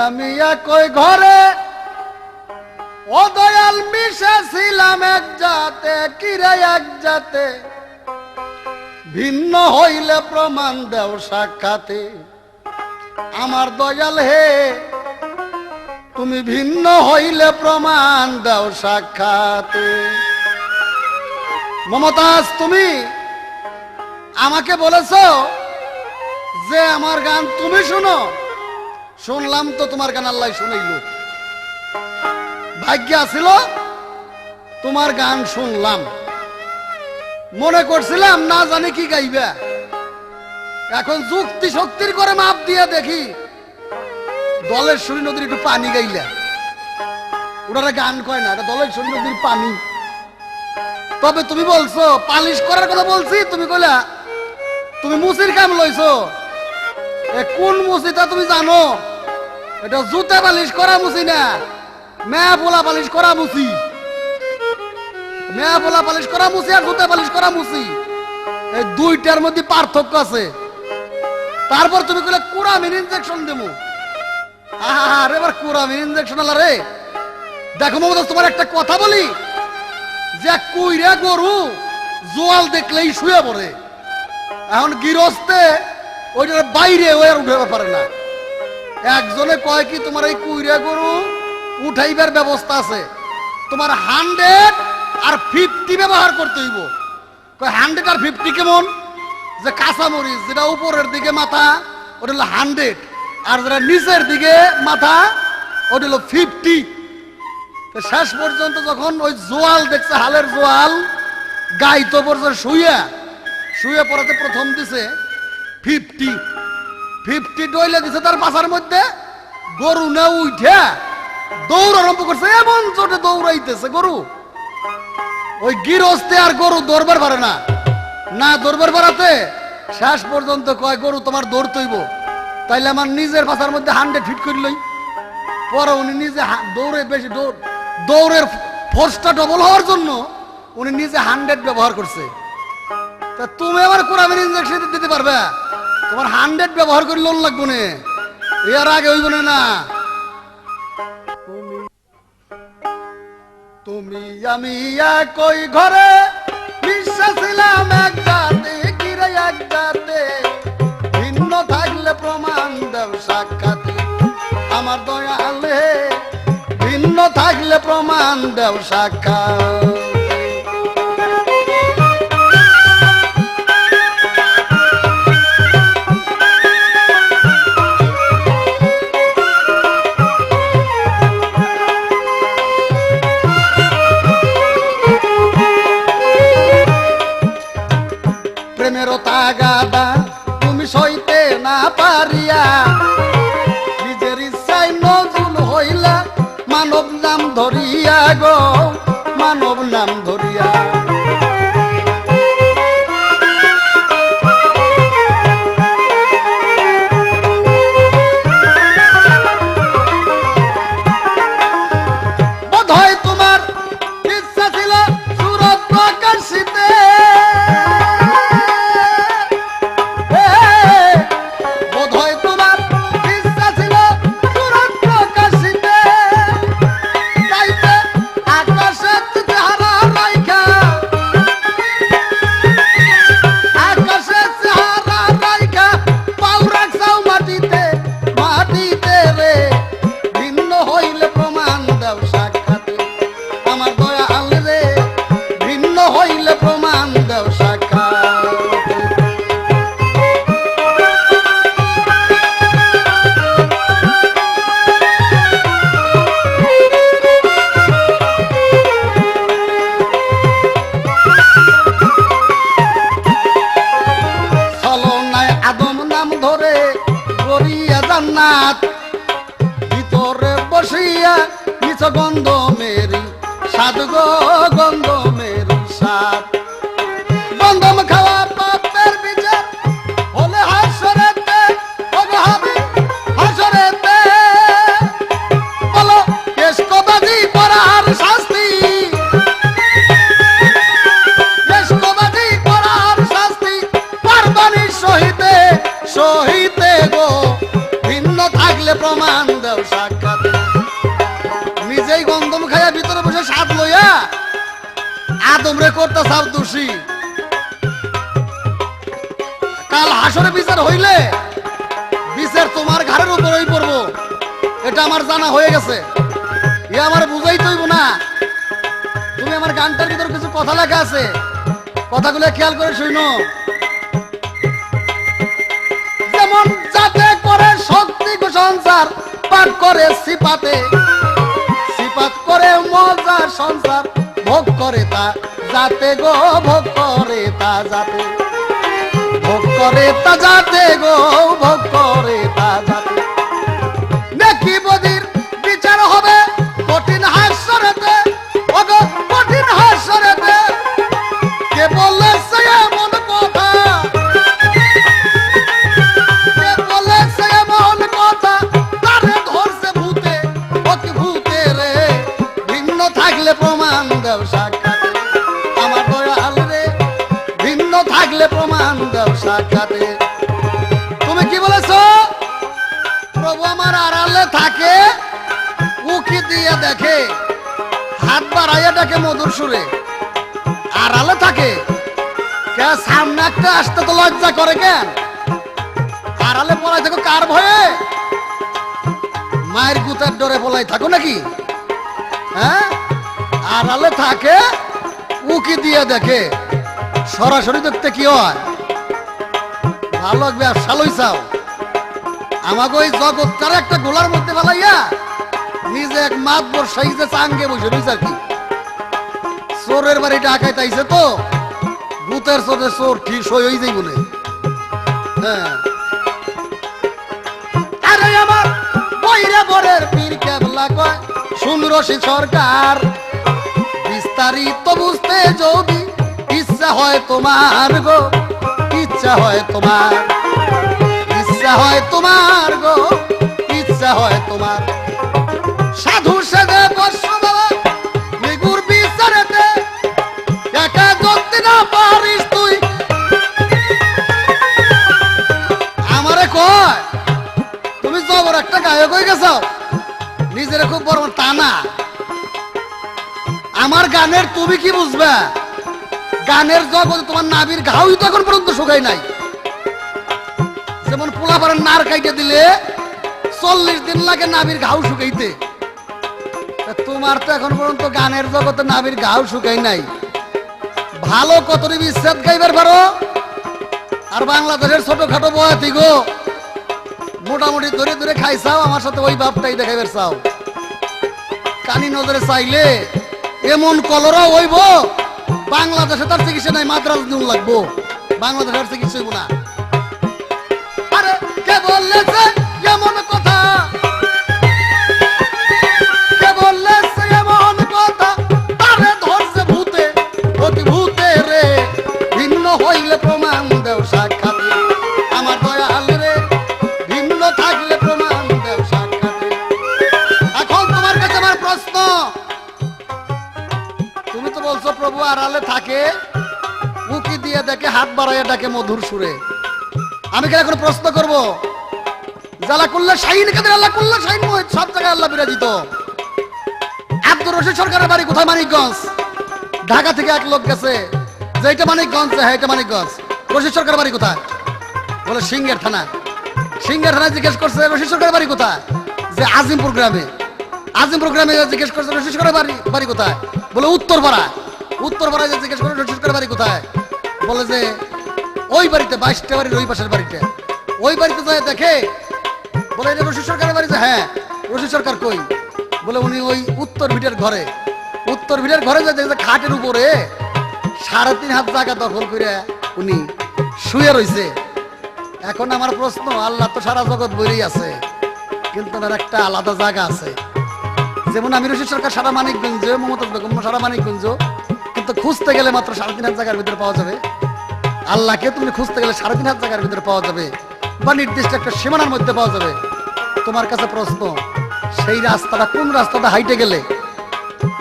আমি একই ঘরে ও দয়াল মিশেছিলাম এক জাতে, কিরে এক জাতে, ভিন্ন হইলে প্রমাণ দেও সাক্ষাতে। আমার দয়াল হে, তুমি ভিন্ন হইলে প্রমাণ দাও সাক্ষাতে। মমতাজ, তুমি আমাকে বলেছো যে আমার গান তুমি শুনো, শুনলাম তো তোমার গান আল্লাহ শুনাইল। ভাগ্য আছিল তোমার গান শুনলাম, মনে করছিলাম না জানি কি গাইবা। এখন যুক্তি শক্তির করে মাপ দিয়ে দেখি দলেশ্বরী নদীর একটু পানি গাইলা। ওনারা গান কয় না, এটা দলেশ্বরী নদীর পানি। তবে তুমি বলছো পালিশ করার কথা বলছি, তুমি কইলা তুমি মুসির কাম লইছো। কোন মুসিটা তুমি জানো? এটা জুতা পালিশ করা মুসি না, মেয়া পোলা পালিশ করা মুসি। মেয়া পোলা পালিশ করা মুসি আর জুতা পালিশ করা মুসি, এই দুইটার মধ্যে পার্থক্য আছে। তারপর তুমি কইলে কুরামিন ইনজেকশন দেবো। আরে এবার কুরামিন ইনজেকশন আলা রে। দেখো মমতাজ, তোমার একটা কথা বলি, যে কুইরা গরু জোয়াল দেখলেই শুয়ে পড়ে। এখন গৃহস্থে ওইটার বাইরে ওই আর উঠাইতে পারে না। একজনে কয় কি তোমার এই কুইরা গরু উঠাইবার ব্যবস্থা আছে, তোমার 100 আর 50 ব্যবহার করতে হইব। 100 আর 50 কেমন? যে কাঁচামরিচ যেটা উপরের দিকে মাথা ওটা হলো 100, আর যেটা নিচের দিকে মাথা ওটা হলো 50। শেষ পর্যন্ত যখন ওই জোয়াল দেখছে, হালের জোয়াল গাইতো পর্যন্ত শুয়ে শুয়ে পড়াতে প্রথম দিছে 50 ডইলে দিছে তার পাশার মধ্যে। গরু না উঠে দৌড় আরম্ভ করছে, এমন চোটে দৌড়াইতেছে গরু। ওই গৃহস্থে আর গরু দৌড়বার পারে না, না দৌড়বার পারাতে শেষ পর্যন্ত কয় গরু তোমার দৌড় তৈব, তাইলে আমার নিজের পাশার মধ্যে 100 ফিট করলই। পরে উনি নিজে দৌড়ে বেশি দৌড়ের ফোর্সটা ডবল হওয়ার জন্য উনি নিজে 100 ব্যবহার করছে। তা তুমি আবার কুরামিন ইনজেকশন দিতে পারবে? তোমার 100 ব্যবহার করে লোন লাগবো না, এর আগে হইব না। তুমি আমি একই ঘরে মিশেছিলাম এক জাতে, কিরে এক জাতে, ভিন্ন থাকলে প্রমাণ দেও সাক্ষাতে। আমার দয়াল হে, ভিন্ন থাকলে প্রমাণ দেও সাক্ষাৎ। প্রেমেরও তাগাদা তুমি সইতে না পারিয়া, নিজের ইচ্ছায় নজরুল হইলা মানব নাম ধরিয়া গো, মানব নাম ধরিয়া। বোধহয় তোমার ইচ্ছা ছিল সুরত প্রকাশিতে, বোধহয় তোমার ইচ্ছা ছিল সুরত প্রকাশিতে। আকাশের চেহারা রাইখা পাও রাখছাও মাটিতে, মাটিতে রে, ভিন্ন হইলে প্রমাণ দাও সাক্ষাতে। আমার দয়াল রে, ভিন্ন হইলে প্রমাণ দাও সাক্ষাতে। আদম নাম ধরে গড়িয়া জান্নাত, ভিতরে বসিয়া নিচ গন্ধ মেরি সাদ গো, গন্ধ মেরি সাদ। গন্ধম খাওয়া পাপের বিচার হলে হাসরেতে, হবে হাসরেতে। বলো কেশকবাজি করার শাস্তি, কেশকবাজি করার শাস্তি পারবানি সহিতে, সহিতে গো, ভিন্ন থাকলে প্রমাণ দেও। আদম রে করতে চাও দোষী, কাল হাসরে বিচার হইলে বিচার তোমার ঘাড়ের উপরেই পড়বো, এটা আমার জানা হয়ে গেছে। এ আমার বুঝাই তৈব না। তুমি আমার গানটার ভিতর কিছু কথা লেখা আছে, কথাগুলো খেয়াল করে শুনো। যেমন যাতে করে শক্তি গো সংসার, পাঠ করে সিপাতে, সিপাত করে মজা সংসার, ভোগ করে তা যাতে গো, ভোগ করে তা যাতে, ভোগ করে তা যাতে গো, ভোগ করে তা যাতে। নেকি বদির বিচার হবে কঠিন হাসরেতে, ওগো কঠিন হাসরেতে। কে বলেছে এমন কথা, কে বলেছে এমন কথা, তারে ধরছে ভূতে, অতি ভূতে রে। ভিন্ন থাকলে প্রমাণ দেও সাক্ষাতে, আমার দয়াল রে, ভিন্ন থাকলে প্রমাণ দেও সাক্ষাতে। তুমি কি বলেছো? প্রভু আমার আড়ালে থাকে, উকি দিয়ে দেখে, হাত বাড়াইয়া ডাকে মধুর সুরে। আড়ালে থাকে কে? সামনে একটা আসতে তো লজ্জা করে কেন? আড়ালে পলাই থাকো কার ভয়ে? মায়ের গুতার ডরে পলাই থাকো নাকি? হ্যাঁ, আড়ালে থাকে, উকি দিয়ে দেখে। সরাসরি দেখতে কি হয়? ভালো ব্যবসা লইছাও, আমাকে ওই জগৎটার একটা গোলার মধ্যে ফেলাইয়া নিজে এক মাত বর্ষাই যে চাঙ্গে বসে রয়েছে আর কি। চোরের বাড়ি ডাকাইতে আইছে তো, ভূতের চোরে চোর ঠিক সই হয়ে যাই বলে। হ্যাঁ, আরে আমার বইরে বরের পীর কেবলা কয়, শুন রশিদ সরকার, বিস্তারিত বুঝতে যদি ইচ্ছা হয় তোমার গো, ইচ্ছা হয় তোমার, ইচ্ছা হয় তোমার গো, ইচ্ছা হয় তোমার। সাধু সেদে বর্ষ বাবা নিগুর বিচারেতে, একা যদি না পারিস তুই। আমারে কয় তুমি জবর একটা গায়ক হয়ে গেছ, নিজের খুব বড় তা না। আমার গানের তুমি কি বুঝবে? গানের জগৎ তোমার নাবির ঘাউই তো এখন পর্যন্ত শুকাই নাই। যেমন পোলা পারেন নার কাইটে দিলে 40 দিন লাগে নাবির ঘাউ শুকাইতে, তোমার তো এখন পর্যন্ত গানের জগতে নাবির ঘাউ শুকাই নাই। ভালো কতরি বিচ্ছেদ গাইবার পারো, আর বাংলাদেশের ছোটখাটো বয়াতি গো মোটামুটি ধরে ধরে খাইছাও, আমার সাথে ওই ভাবটাই দেখাইবার চাও। কানি নজরে চাইলে এমন কলরা হইব, বাংলাদেশে তার চিকিৎসা নাই, মাদ্রাজ নিউন লাগবো, বাংলাদেশের চিকিৎসা হইব না। আরে কে বললেছে এমন কথা, কে বললেছে এমন কথা, তারে ধরছে ভূতে, অতি ভূতে রে। ভিন্ন হইলে প্রমাণ দেও সাক্ষাতে, আমার দয়াল রে, ভিন্ন থাকলে প্রমাণ দেও সাক্ষাতে। এখন তোমার কাছে আমার প্রশ্ন, তুমি তো বলছো প্রভু আড়ালে থাকে, উকি দিয়ে দেখে, হাত বাড়াইয়া ডাকে মধুর সুরে। আমি কি এখন প্রশ্ন করবো? জালা করলে শাহিন কাদের, আল্লাহ করলে শাহিন মহিত, সব জায়গায় আল্লাহ বিরাজিত। আব্দুর রশিদ সরকারের বাড়ি কোথায়? মানিকগঞ্জ। ঢাকা থেকে এক লোক গেছে যে এটা মানিকগঞ্জ, হ্যাঁ এটা মানিকগঞ্জ। রশিদ সরকারের বাড়ি কোথায়? বলে সিংহের থানা। সিংহের থানায় জিজ্ঞেস করছে রশিদ সরকারের বাড়ি কোথায়? যে আজিমপুর গ্রামে। আজিমপুর গ্রামে জিজ্ঞেস করছে রশিদ সরকারের বাড়ি কোথায়? বলে উত্তরপাড়া। উত্তরপাড়ায় জিজ্ঞেস করে রশিদ সরকারের বাড়ি কোথায়? বলে যে ওই বাড়িতে, 22টা বাড়ির ওই পাশের বাড়িতে। ওই বাড়িতে যায় দেখে, বলে এটা রশিদ সরকারের বাড়ি। হ্যাঁ, রশিদ সরকার কই? বলে উনি ওই উত্তর ভিটের ঘরে। উত্তর ভিটের ঘরে যায় দেখে খাটের উপরে 3.5 হাত জায়গা দখল করে উনি শুয়ে রয়েছে। এখন আমার প্রশ্ন, আল্লাহ তো সারা জগৎ বইরেই আছে, কিন্তু তার একটা আলাদা জায়গা আছে। যেমন আমি রশিদ সরকার সারা মানিকগঞ্জ, মমতাজ বেগম সারা মানিকগঞ্জ, কিন্তু খুঁজতে গেলে মাত্র 3.5 হাত জায়গার ভিতরে পাওয়া যাবে। আল্লাহকে তুমি খুঁজতে গেলে 3.5 হাত জায়গার ভিতরে পাওয়া যাবে, বা নির্দিষ্ট একটা সীমানার মধ্যে পাওয়া যাবে। তোমার কাছে প্রশ্ন, সেই রাস্তাটা কোন রাস্তাটা হাইটে গেলে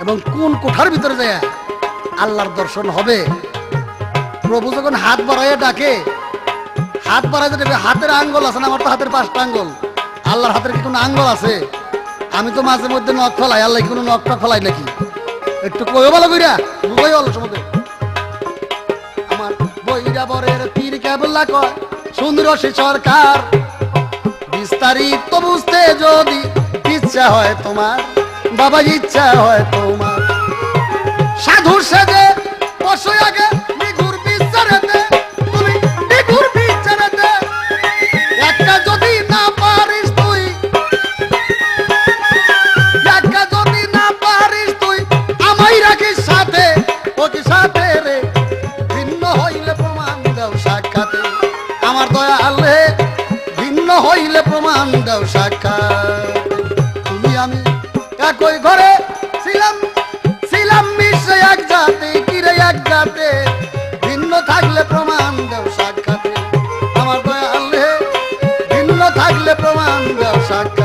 এবং কোন কোঠার ভিতরে যায় আল্লাহর দর্শন হবে? প্রভু যখন হাত বাড়াইয়া ডাকে, হাত বাড়াইতে দেবে, হাতের আঙ্গুল আছে না? আমার তো হাতের 5টা আঙ্গুল। আল্লাহর হাতের কি কোনো আঙ্গুল আছে? আমি তো মাঝে মধ্যে নখ ফলাই, আল্লাহ কোনো নখটা ফলাই নাকি? একটু কই ভালো কইরা বুঝাই ভালো সমতে আমার বইরা বরের পীর কেবলা কয় সুন্দর সে সরকার বিস্তারিত বুঝতে যদি ইচ্ছা হয় তোমার বাবা ইচ্ছা হয় তোমার সাধুর সেজে বসে আগে নিগুর বিচারেতে তুমি নিগুর বিচারেতে একটা যদি না পারিস তুই একটা যদি না পারিস তুই আমায় রাখিস সাথে ওকে সাথে রে ভিন্ন হইলে প্রমাণ দাও সাক্ষাতে আমার দয়াল রে ভিন্ন হইলে প্রমাণ দাও সাক্ষাৎ তুমি আমি একই ঘরে ছিলাম ছিলাম মিশে এক জাতে কিরে এক জাতে ভিন্ন থাকলে প্রমাণ দাও সাক্ষাতে আমার দয়াল রে ভিন্ন থাকলে প্রমাণ দাও সাক্ষাৎ